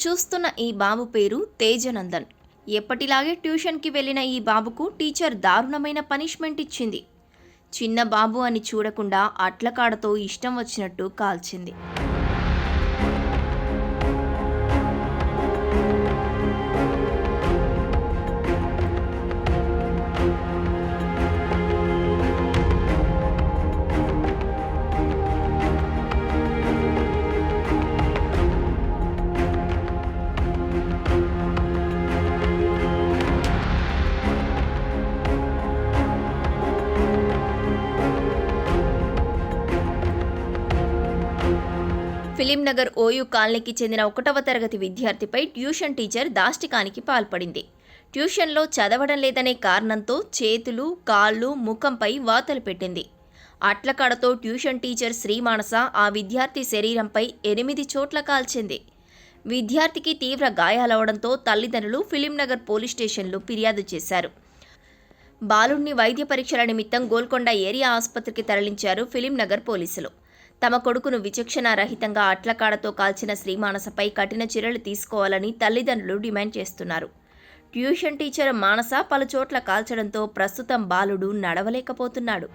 చూస్తున్న ఈ బాబు పేరు తేజనందన్. ఎప్పటిలాగే ట్యూషన్కి వెళ్ళిన ఈ బాబుకు టీచర్ దారుణమైన పనిష్మెంట్ ఇచ్చింది. చిన్న బాబు అని చూడకుండా అట్లకాడతో ఇష్టం వచ్చినట్టు కాల్చింది. ఫిలింనగర్ ఓయూ కాలనీకి చెందిన 1వ తరగతి విద్యార్థిపై ట్యూషన్ టీచర్ దాష్టికానికి పాల్పడింది. ట్యూషన్లో చదవడం లేదనే కారణంతో చేతులు, కాళ్ళు, ముఖంపై వాతలు పెట్టింది. అట్లకాడతో ట్యూషన్ టీచర్ శ్రీమానస ఆ విద్యార్థి శరీరంపై 8 చోట్ల కాల్చింది. విద్యార్థికి తీవ్ర గాయాలవడంతో తల్లిదండ్రులు ఫిలింనగర్ పోలీస్ స్టేషన్లో ఫిర్యాదు చేశారు. బాలుడిని వైద్య పరీక్షల నిమిత్తం గోల్కొండ ఏరియా ఆసుపత్రికి తరలించారు ఫిలింనగర్ పోలీసులు. తమ కొడుకును విచక్షణారహితంగా అట్లకాడతో కాల్చిన శ్రీమానసపై కఠిన చర్యలు తీసుకోవాలని తల్లిదండ్రులు డిమాండ్ చేస్తున్నారు. ట్యూషన్ టీచర్ మానస పలుచోట్ల కాల్చడంతో ప్రస్తుతం బాలుడు నడవలేకపోతున్నాడు.